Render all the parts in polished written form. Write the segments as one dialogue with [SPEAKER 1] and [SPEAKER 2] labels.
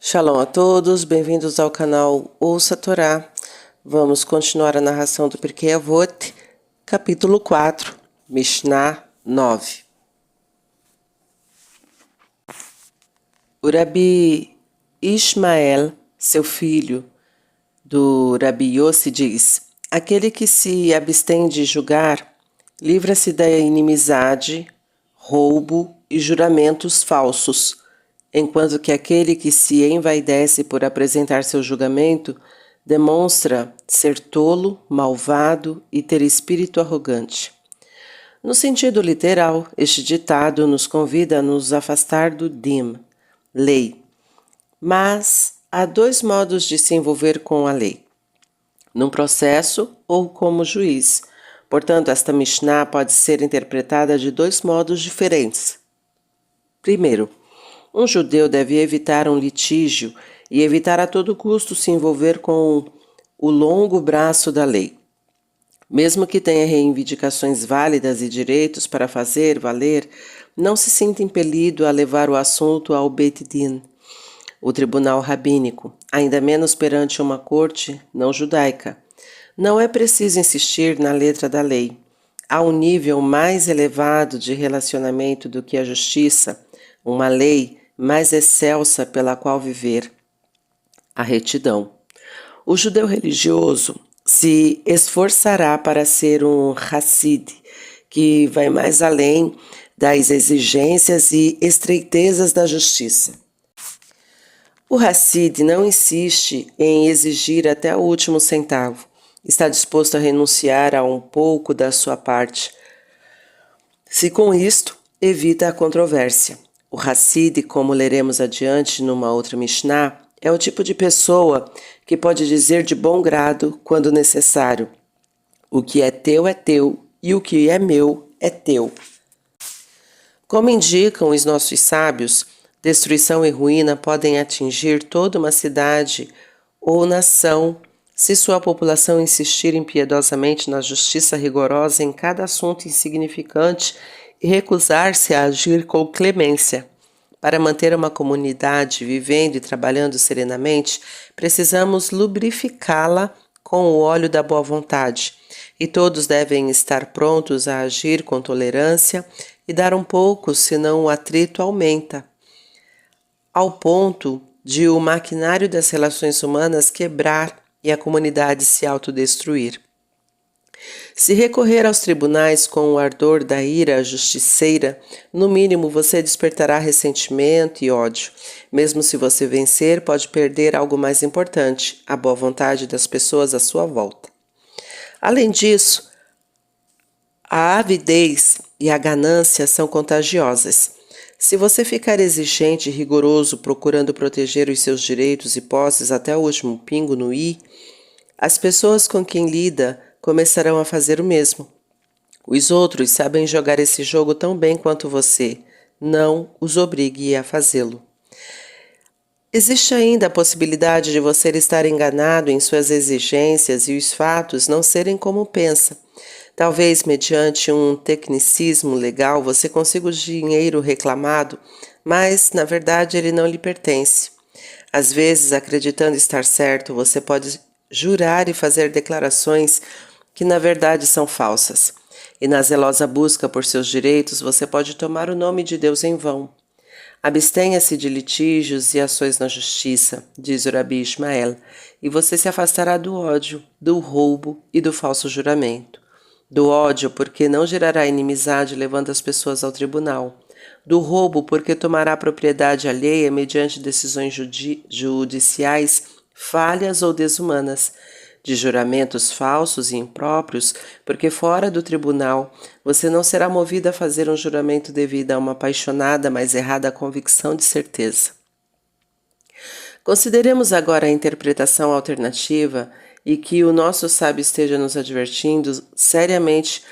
[SPEAKER 1] Shalom a todos, bem-vindos ao canal Ouça a Torá. Vamos continuar a narração do Pirkei Avot, capítulo 4, Mishnah 9. O Rabi Ishmael, seu filho, do Rabi Yossi, diz: aquele que se abstém de julgar, livra-se da inimizade, roubo e juramentos falsos, enquanto que aquele que se envaidece por apresentar seu julgamento demonstra ser tolo, malvado e ter espírito arrogante. No sentido literal, este ditado nos convida a nos afastar do din, lei. Mas há dois modos de se envolver com a lei: num processo ou como juiz. Portanto, esta Mishnah pode ser interpretada de dois modos diferentes. Primeiro, um judeu deve evitar um litígio e evitar a todo custo se envolver com o longo braço da lei. Mesmo que tenha reivindicações válidas e direitos para fazer valer, não se sinta impelido a levar o assunto ao Beit Din, o tribunal rabínico, ainda menos perante uma corte não judaica. Não é preciso insistir na letra da lei. Há um nível mais elevado de relacionamento do que a justiça, uma lei mais excelsa pela qual viver: a retidão. O judeu religioso se esforçará para ser um Hassid, que vai mais além das exigências e estreitezas da justiça. O Hassid não insiste em exigir até o último centavo. Está disposto a renunciar a um pouco da sua parte, se com isto evita a controvérsia. O Hassid, como leremos adiante numa outra Mishnah, é o tipo de pessoa que pode dizer de bom grado, quando necessário: o que é teu e o que é meu é teu. Como indicam os nossos sábios, destruição e ruína podem atingir toda uma cidade ou nação se sua população insistir impiedosamente na justiça rigorosa em cada assunto insignificante e recusar-se a agir com clemência. Para manter uma comunidade vivendo e trabalhando serenamente, precisamos lubrificá-la com o óleo da boa vontade, e todos devem estar prontos a agir com tolerância e dar um pouco, senão o atrito aumenta, ao ponto de o maquinário das relações humanas quebrar e a comunidade se autodestruir. Se recorrer aos tribunais com o ardor da ira justiceira, no mínimo você despertará ressentimento e ódio. Mesmo se você vencer, pode perder algo mais importante: a boa vontade das pessoas à sua volta. Além disso, a avidez e a ganância são contagiosas. Se você ficar exigente e rigoroso procurando proteger os seus direitos e posses até o último pingo no i, as pessoas com quem lida começarão a fazer o mesmo. Os outros sabem jogar esse jogo tão bem quanto você. Não os obrigue a fazê-lo. Existe ainda a possibilidade de você estar enganado em suas exigências e os fatos não serem como pensa. Talvez, mediante um tecnicismo legal, você consiga o dinheiro reclamado, mas, na verdade, ele não lhe pertence. Às vezes, acreditando estar certo, você pode jurar e fazer declarações que na verdade são falsas. E na zelosa busca por seus direitos, você pode tomar o nome de Deus em vão. Abstenha-se de litígios e ações na justiça, diz o Rabi Ishmael, e você se afastará do ódio, do roubo e do falso juramento. Do ódio, porque não gerará inimizade levando as pessoas ao tribunal. Do roubo, porque tomará propriedade alheia mediante decisões judiciais falhas ou desumanas. De juramentos falsos e impróprios, porque fora do tribunal você não será movido a fazer um juramento devido a uma apaixonada, mas errada convicção de certeza. Consideremos agora a interpretação alternativa e que o nosso sábio esteja nos advertindo seriamente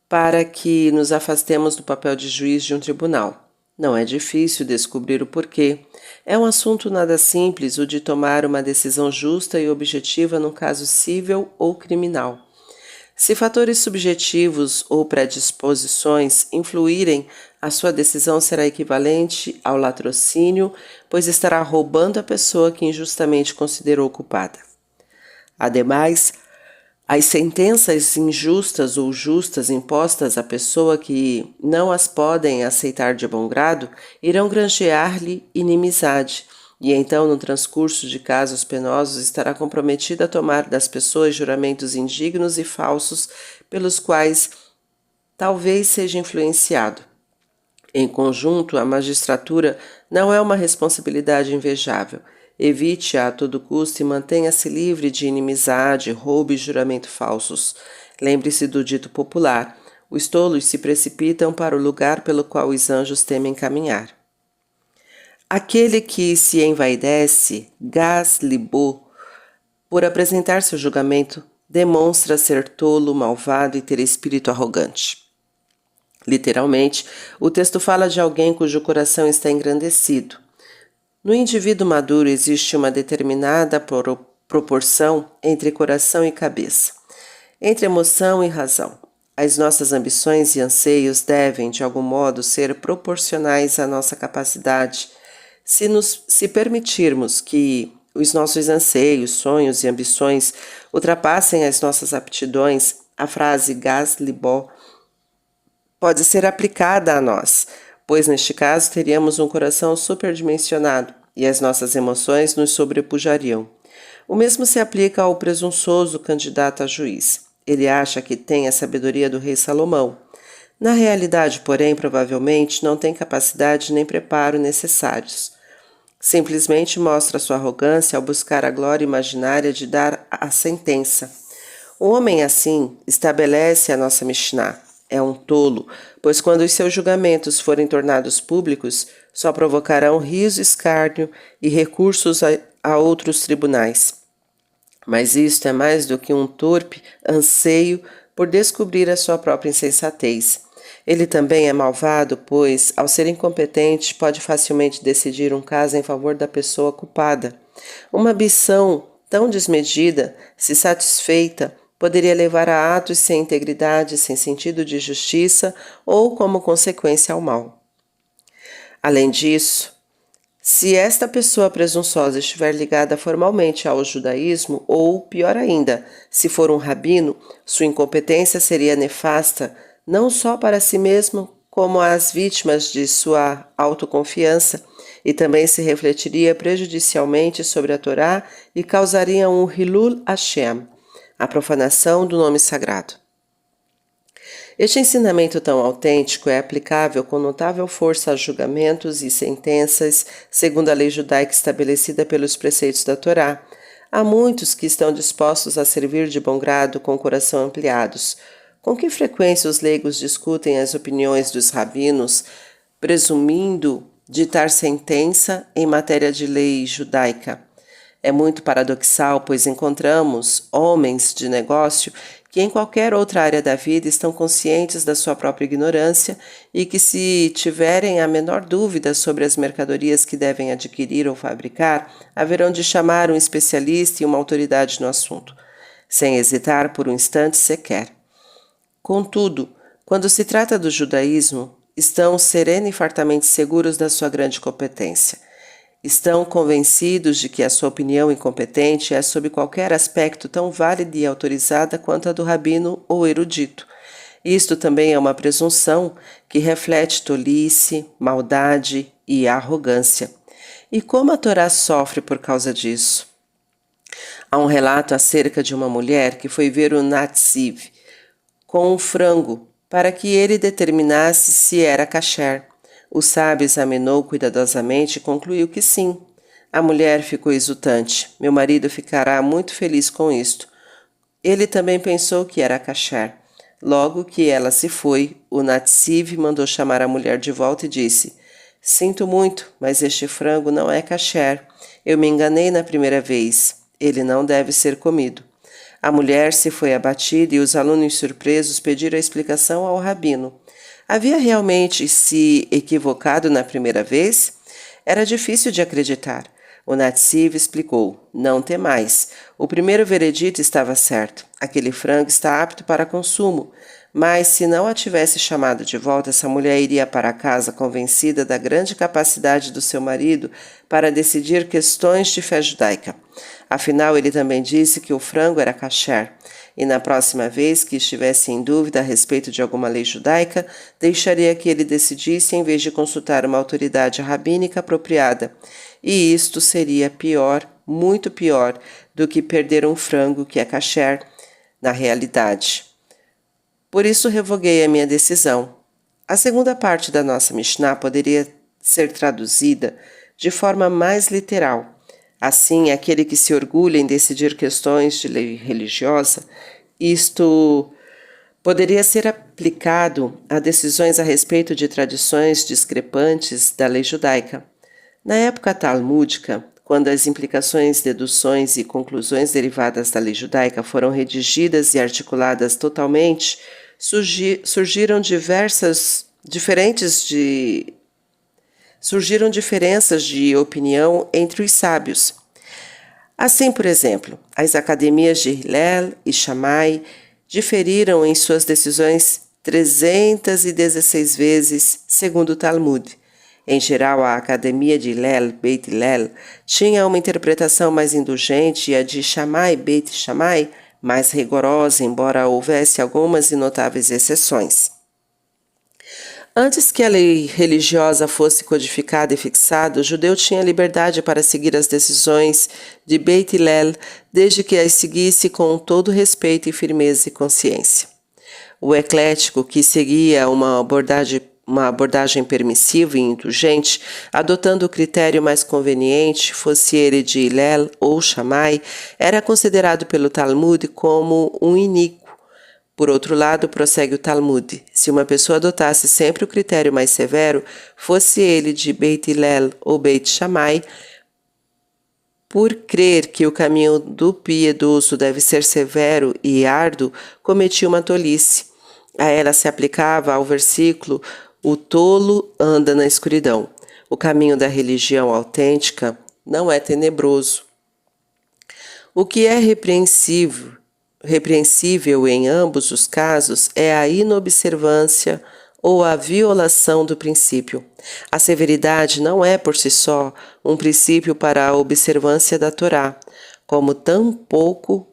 [SPEAKER 1] para que nos afastemos do papel de juiz de um tribunal. Não é difícil descobrir o porquê. É um assunto nada simples o de tomar uma decisão justa e objetiva num caso civil ou criminal. Se fatores subjetivos ou predisposições influírem a sua decisão será equivalente ao latrocínio, pois estará roubando a pessoa que injustamente considerou culpada. Ademais, as sentenças injustas ou justas impostas à pessoa que não as podem aceitar de bom grado irão granjear-lhe inimizade, e então, no transcurso de casos penosos, estará comprometido a tomar das pessoas juramentos indignos e falsos pelos quais talvez seja influenciado. Em conjunto, a magistratura não é uma responsabilidade invejável. Evite-a a todo custo e mantenha-se livre de inimizade, roubo e juramento falsos. Lembre-se do dito popular: os tolos se precipitam para o lugar pelo qual os anjos temem caminhar. Aquele que se envaidece, gás-libô, por apresentar seu julgamento, demonstra ser tolo, malvado e ter espírito arrogante. Literalmente, o texto fala de alguém cujo coração está engrandecido. No indivíduo maduro existe uma determinada proporção entre coração e cabeça, entre emoção e razão. As nossas ambições e anseios devem, de algum modo, ser proporcionais à nossa capacidade. Se permitirmos que os nossos anseios, sonhos e ambições ultrapassem as nossas aptidões, a frase gás libó pode ser aplicada a nós, pois neste caso teríamos um coração superdimensionado e as nossas emoções nos sobrepujariam. O mesmo se aplica ao presunçoso candidato a juiz. Ele acha que tem a sabedoria do rei Salomão. Na realidade, porém, provavelmente não tem capacidade nem preparo necessários. Simplesmente mostra sua arrogância ao buscar a glória imaginária de dar a sentença. O homem assim estabelece a nossa Mishnah. É um tolo, pois quando os seus julgamentos forem tornados públicos, só provocarão riso, escárnio e recursos a outros tribunais. Mas isto é mais do que um torpe anseio por descobrir a sua própria insensatez. Ele também é malvado, pois, ao ser incompetente, pode facilmente decidir um caso em favor da pessoa culpada. Uma ambição tão desmedida, se satisfeita, poderia levar a atos sem integridade, sem sentido de justiça ou como consequência ao mal. Além disso, se esta pessoa presunçosa estiver ligada formalmente ao judaísmo, ou, pior ainda, se for um rabino, sua incompetência seria nefasta não só para si mesmo, como às vítimas de sua autoconfiança, e também se refletiria prejudicialmente sobre a Torá e causaria um Hilul Hashem, a profanação do nome sagrado. Este ensinamento tão autêntico é aplicável com notável força a julgamentos e sentenças segundo a lei judaica estabelecida pelos preceitos da Torá. Há muitos que estão dispostos a servir de bom grado com o coração ampliados. Com que frequência os leigos discutem as opiniões dos rabinos, presumindo ditar sentença em matéria de lei judaica? É muito paradoxal, pois encontramos homens de negócio que em qualquer outra área da vida estão conscientes da sua própria ignorância e que, se tiverem a menor dúvida sobre as mercadorias que devem adquirir ou fabricar, haverão de chamar um especialista e uma autoridade no assunto, sem hesitar por um instante sequer. Contudo, quando se trata do judaísmo, estão serena e fartamente seguros da sua grande competência. Estão convencidos de que a sua opinião incompetente é, sob qualquer aspecto, tão válida e autorizada quanto a do rabino ou erudito. Isto também é uma presunção que reflete tolice, maldade e arrogância. E como a Torá sofre por causa disso? Há um relato acerca de uma mulher que foi ver o Natziv com um frango para que ele determinasse se era kasher. O sábio examinou cuidadosamente e concluiu que sim. A mulher ficou exultante. Meu marido ficará muito feliz com isto. Ele também pensou que era kasher. Logo que ela se foi, o Natziv mandou chamar a mulher de volta e disse: Sinto muito, mas este frango não é kasher. Eu me enganei na primeira vez. Ele não deve ser comido. A mulher se foi abatida e os alunos surpresos pediram a explicação ao rabino. Havia realmente se equivocado na primeira vez? Era difícil de acreditar. O Natziv explicou: Não temais. O primeiro veredito estava certo. Aquele frango está apto para consumo. Mas se não a tivesse chamado de volta, essa mulher iria para casa convencida da grande capacidade do seu marido para decidir questões de fé judaica. Afinal, ele também disse que o frango era kasher, e na próxima vez que estivesse em dúvida a respeito de alguma lei judaica, deixaria que ele decidisse em vez de consultar uma autoridade rabínica apropriada. E isto seria pior, muito pior, do que perder um frango que é kasher na realidade. Por isso revoguei a minha decisão. A segunda parte da nossa Mishnah poderia ser traduzida de forma mais literal. Assim, aquele que se orgulha em decidir questões de lei religiosa, isto poderia ser aplicado a decisões a respeito de tradições discrepantes da lei judaica. Na época talmúdica, quando as implicações, deduções e conclusões derivadas da lei judaica foram redigidas e articuladas totalmente, surgiram diferenças de opinião entre os sábios. Assim, por exemplo, as academias de Hillel e Shammai diferiram em suas decisões 316 vezes, segundo o Talmud. Em geral, a academia de Hillel, Beit Hillel, tinha uma interpretação mais indulgente e a de Shammai, Beit Shammai, mais rigorosa, embora houvesse algumas e notáveis exceções. Antes que a lei religiosa fosse codificada e fixada, o judeu tinha liberdade para seguir as decisões de Beit Hillel, desde que as seguisse com todo respeito e firmeza e consciência. O eclético, que seguia uma abordagem permissiva e indulgente, adotando o critério mais conveniente, fosse ele de Hillel ou Shammai, era considerado pelo Talmud como um iníquo. Por outro lado, prossegue o Talmud, se uma pessoa adotasse sempre o critério mais severo, fosse ele de Beit Hillel ou Beit Shammai, por crer que o caminho do piedoso deve ser severo e árduo, cometia uma tolice. A ela se aplicava ao versículo: o tolo anda na escuridão. O caminho da religião autêntica não é tenebroso. O que é repreensível em ambos os casos é a inobservância ou a violação do princípio. A severidade não é por si só um princípio para a observância da Torá, como tampouco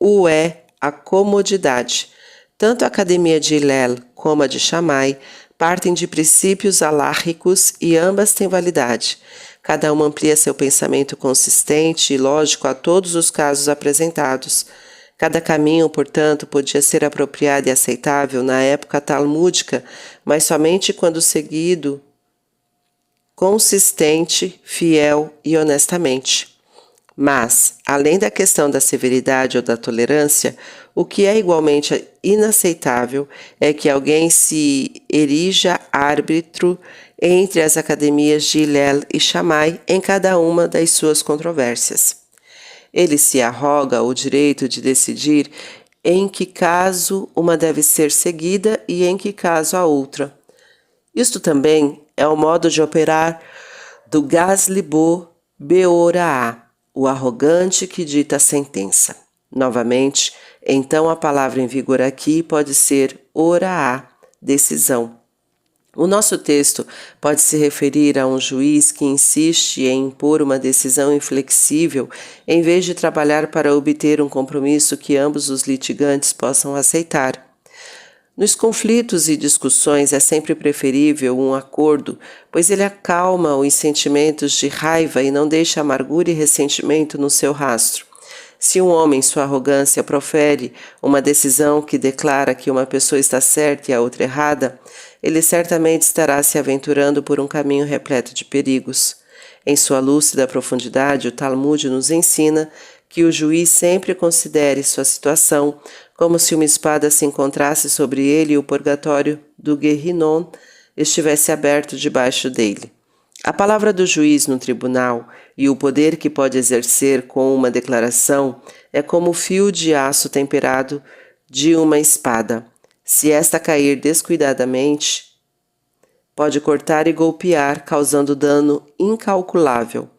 [SPEAKER 1] o é a comodidade. Tanto a academia de Hillel como a de Shammai partem de princípios alárricos e ambas têm validade. Cada uma amplia seu pensamento consistente e lógico a todos os casos apresentados. Cada caminho, portanto, podia ser apropriado e aceitável na época talmúdica, mas somente quando seguido consistente, fiel e honestamente. Mas, além da questão da severidade ou da tolerância, o que é igualmente inaceitável é que alguém se erija árbitro entre as academias de Hillel e Shammai em cada uma das suas controvérsias. Ele se arroga o direito de decidir em que caso uma deve ser seguida e em que caso a outra. Isto também é o modo de operar do Gaz-Libo Beoraá, o arrogante que dita a sentença. Novamente, então a palavra em vigor aqui pode ser Oraá, decisão. O nosso texto pode se referir a um juiz que insiste em impor uma decisão inflexível em vez de trabalhar para obter um compromisso que ambos os litigantes possam aceitar. Nos conflitos e discussões é sempre preferível um acordo, pois ele acalma os sentimentos de raiva e não deixa amargura e ressentimento no seu rastro. Se um homem, em sua arrogância, profere uma decisão que declara que uma pessoa está certa e a outra errada, ele certamente estará se aventurando por um caminho repleto de perigos. Em sua lúcida profundidade, o Talmud nos ensina que o juiz sempre considere sua situação como se uma espada se encontrasse sobre ele e o purgatório do Gehinnom estivesse aberto debaixo dele. A palavra do juiz no tribunal e o poder que pode exercer com uma declaração é como o fio de aço temperado de uma espada. Se esta cair descuidadamente, pode cortar e golpear, causando dano incalculável.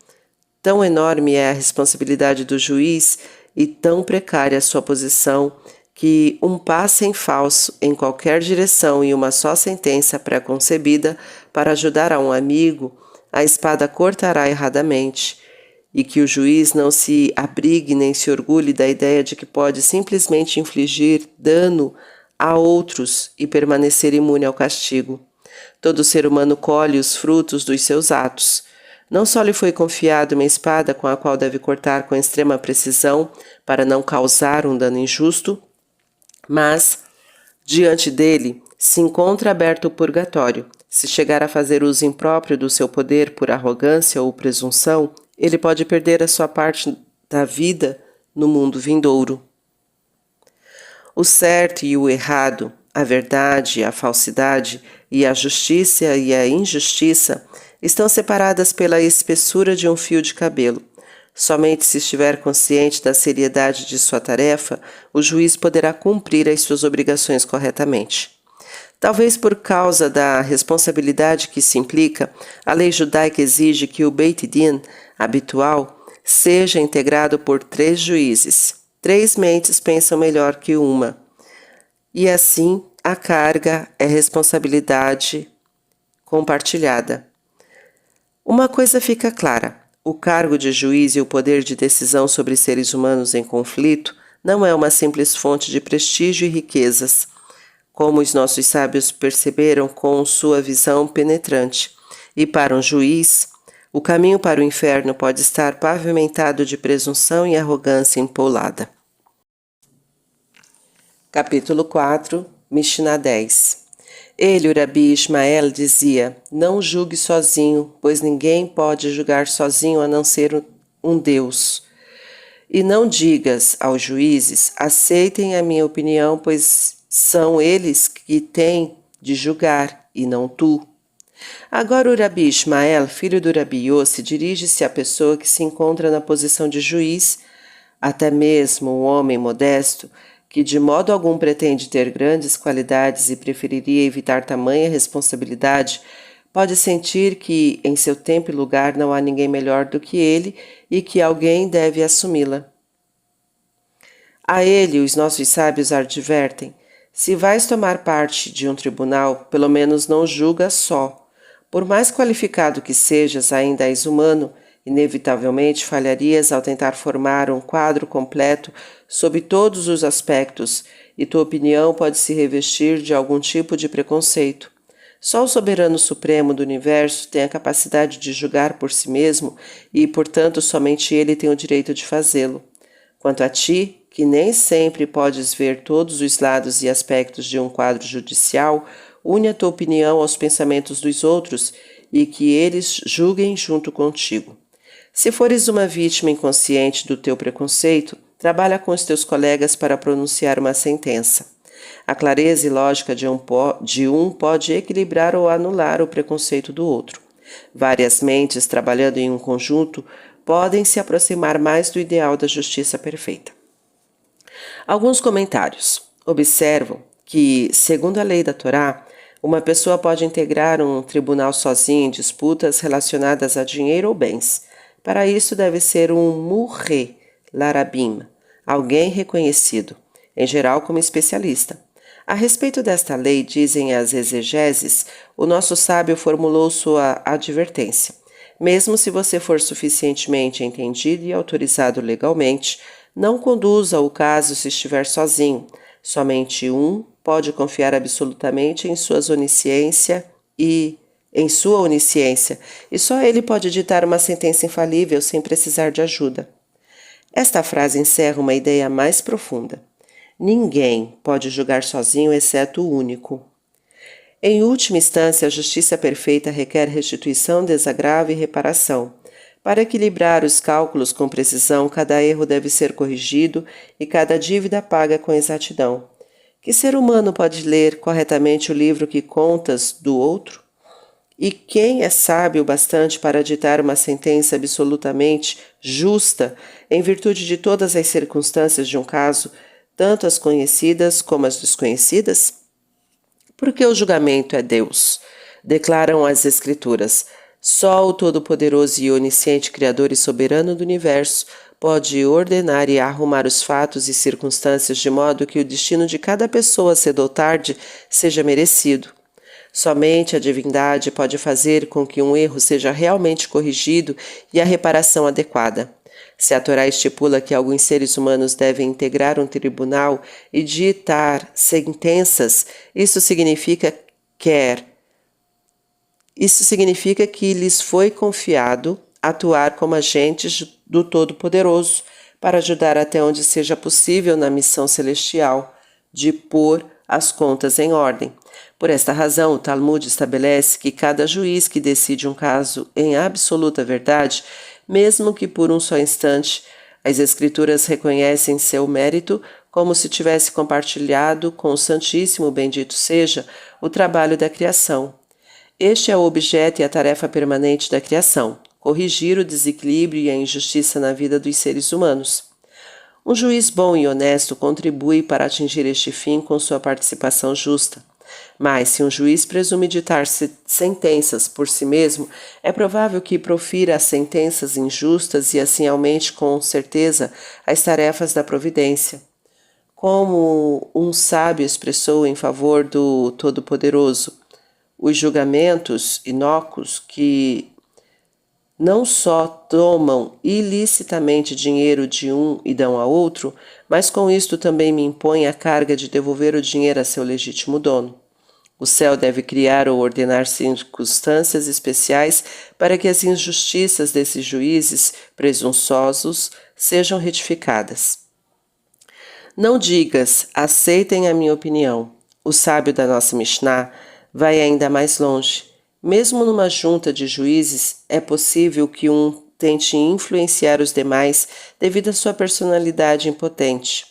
[SPEAKER 1] Tão enorme é a responsabilidade do juiz e tão precária a sua posição, que um passe em falso em qualquer direção e uma só sentença pré-concebida para ajudar a um amigo, a espada cortará erradamente, e que o juiz não se abrigue nem se orgulhe da ideia de que pode simplesmente infligir dano a outros e permanecer imune ao castigo. Todo ser humano colhe os frutos dos seus atos. Não só lhe foi confiado uma espada com a qual deve cortar com extrema precisão para não causar um dano injusto, mas, diante dele, se encontra aberto o purgatório. Se chegar a fazer uso impróprio do seu poder por arrogância ou presunção, ele pode perder a sua parte da vida no mundo vindouro. O certo e o errado, a verdade e a falsidade, e a justiça e a injustiça estão separadas pela espessura de um fio de cabelo. Somente se estiver consciente da seriedade de sua tarefa, o juiz poderá cumprir as suas obrigações corretamente. Talvez por causa da responsabilidade que se implica, a lei judaica exige que o Beit Din habitual seja integrado por 3 juízes. 3 mentes pensam melhor que uma. E assim, a carga é responsabilidade compartilhada. Uma coisa fica clara: o cargo de juiz e o poder de decisão sobre seres humanos em conflito não é uma simples fonte de prestígio e riquezas, como os nossos sábios perceberam com sua visão penetrante. E para um juiz, o caminho para o inferno pode estar pavimentado de presunção e arrogância empolada. Capítulo 4, Mishnah 10. Ele, o Rabi Ismael, dizia: não julgue sozinho, pois ninguém pode julgar sozinho a não ser um Deus. E não digas aos juízes: aceitem a minha opinião, pois são eles que têm de julgar, e não tu. Agora o Rabi Ismael, filho do Rabi Yossi, dirige-se à pessoa que se encontra na posição de juiz, até mesmo um homem modesto, que de modo algum pretende ter grandes qualidades e preferiria evitar tamanha responsabilidade, pode sentir que em seu tempo e lugar não há ninguém melhor do que ele e que alguém deve assumi-la. A ele os nossos sábios advertem: se vais tomar parte de um tribunal, pelo menos não julga só. Por mais qualificado que sejas, ainda és humano, inevitavelmente falharias ao tentar formar um quadro completo sob todos os aspectos, e tua opinião pode se revestir de algum tipo de preconceito. Só o soberano supremo do universo tem a capacidade de julgar por si mesmo e, portanto, somente ele tem o direito de fazê-lo. Quanto a ti, que nem sempre podes ver todos os lados e aspectos de um quadro judicial, une a tua opinião aos pensamentos dos outros e que eles julguem junto contigo. Se fores uma vítima inconsciente do teu preconceito, trabalha com os teus colegas para pronunciar uma sentença. A clareza e lógica de um pode equilibrar ou anular o preconceito do outro. Várias mentes trabalhando em um conjunto podem se aproximar mais do ideal da justiça perfeita. Alguns comentários observam que, segundo a lei da Torá, uma pessoa pode integrar um tribunal sozinha em disputas relacionadas a dinheiro ou bens. Para isso deve ser um murre larabim, alguém reconhecido, em geral como especialista. A respeito desta lei, dizem as exegeses, o nosso sábio formulou sua advertência. Mesmo se você for suficientemente entendido e autorizado legalmente, não conduza o caso se estiver sozinho. Somente um pode confiar absolutamente em sua onisciência e só ele pode ditar uma sentença infalível sem precisar de ajuda. Esta frase encerra uma ideia mais profunda. Ninguém pode julgar sozinho exceto o único. Em última instância, a justiça perfeita requer restituição, desagravo e reparação. Para equilibrar os cálculos com precisão, cada erro deve ser corrigido e cada dívida paga com exatidão. Que ser humano pode ler corretamente o livro que contas do outro? E quem é sábio bastante para ditar uma sentença absolutamente justa em virtude de todas as circunstâncias de um caso, tanto as conhecidas como as desconhecidas? Porque o julgamento é Deus. Declaram as Escrituras: só o Todo-Poderoso e Onisciente Criador e Soberano do Universo pode ordenar e arrumar os fatos e circunstâncias de modo que o destino de cada pessoa, cedo ou tarde, seja merecido. Somente a divindade pode fazer com que um erro seja realmente corrigido e a reparação adequada. Se a Torá estipula que alguns seres humanos devem integrar um tribunal e ditar sentenças, isso significa que lhes foi confiado atuar como agentes do Todo-Poderoso para ajudar até onde seja possível na missão celestial de pôr as contas em ordem. Por esta razão, o Talmud estabelece que cada juiz que decide um caso em absoluta verdade, mesmo que por um só instante, as Escrituras reconhecem seu mérito como se tivesse compartilhado com o Santíssimo, bendito seja, o trabalho da criação. Este é o objeto e a tarefa permanente da criação, corrigir o desequilíbrio e a injustiça na vida dos seres humanos. Um juiz bom e honesto contribui para atingir este fim com sua participação justa. Mas, se um juiz presume ditar sentenças por si mesmo, é provável que profira as sentenças injustas e assim aumente com certeza as tarefas da providência. Como um sábio expressou em favor do Todo-Poderoso, os julgamentos inócuos que não só tomam ilicitamente dinheiro de um e dão a outro, mas com isto também me impõem a carga de devolver o dinheiro a seu legítimo dono. O céu deve criar ou ordenar circunstâncias especiais para que as injustiças desses juízes presunçosos sejam retificadas. Não digas, aceitem a minha opinião. O sábio da nossa Mishnah vai ainda mais longe. Mesmo numa junta de juízes, é possível que um tente influenciar os demais devido à sua personalidade imponente,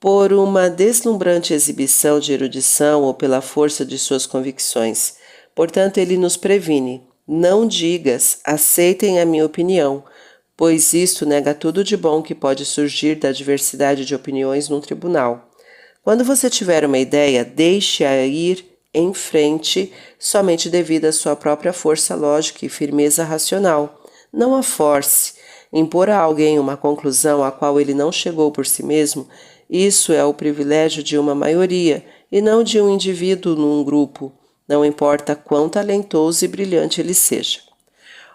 [SPEAKER 1] por uma deslumbrante exibição de erudição ou pela força de suas convicções. Portanto, ele nos previne: não digas, aceitem a minha opinião, pois isto nega tudo de bom que pode surgir da diversidade de opiniões num tribunal. Quando você tiver uma ideia, deixe-a ir em frente somente devido à sua própria força lógica e firmeza racional. Não a force. Impor a alguém uma conclusão a qual ele não chegou por si mesmo, isso é o privilégio de uma maioria e não de um indivíduo num grupo, não importa quão talentoso e brilhante ele seja.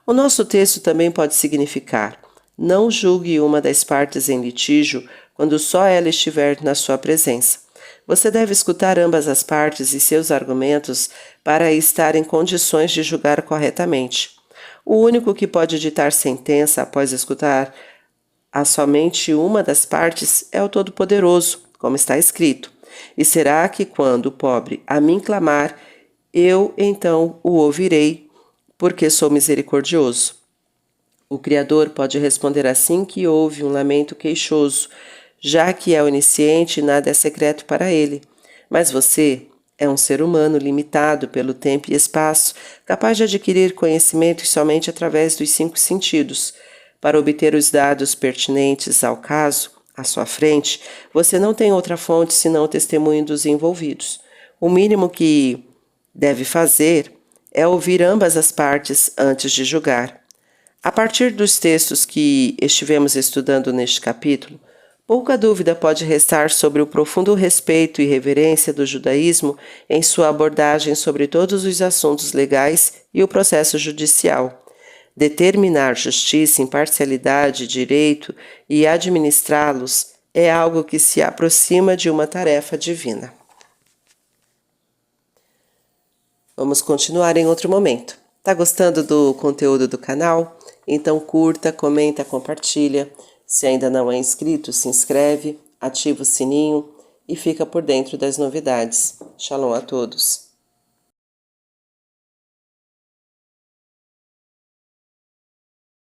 [SPEAKER 1] O nosso texto também pode significar: não julgue uma das partes em litígio quando só ela estiver na sua presença. Você deve escutar ambas as partes e seus argumentos para estar em condições de julgar corretamente. O único que pode ditar sentença após escutar a somente uma das partes é o Todo-Poderoso, como está escrito. E será que quando o pobre a mim clamar, eu então o ouvirei, porque sou misericordioso? O Criador pode responder assim que ouve um lamento queixoso, já que é onisciente e nada é secreto para ele. Mas você é um ser humano limitado pelo tempo e espaço, capaz de adquirir conhecimentos somente através dos 5 sentidos. Para obter os dados pertinentes ao caso, à sua frente, você não tem outra fonte senão o testemunho dos envolvidos. O mínimo que deve fazer é ouvir ambas as partes antes de julgar. A partir dos textos que estivemos estudando neste capítulo, pouca dúvida pode restar sobre o profundo respeito e reverência do judaísmo em sua abordagem sobre todos os assuntos legais e o processo judicial. Determinar justiça, imparcialidade, direito e administrá-los é algo que se aproxima de uma tarefa divina. Vamos continuar em outro momento. Tá gostando do conteúdo do canal? Então curta, comenta, compartilha. Se ainda não é inscrito, se inscreve, ativa o sininho e fica por dentro das novidades. Shalom a todos!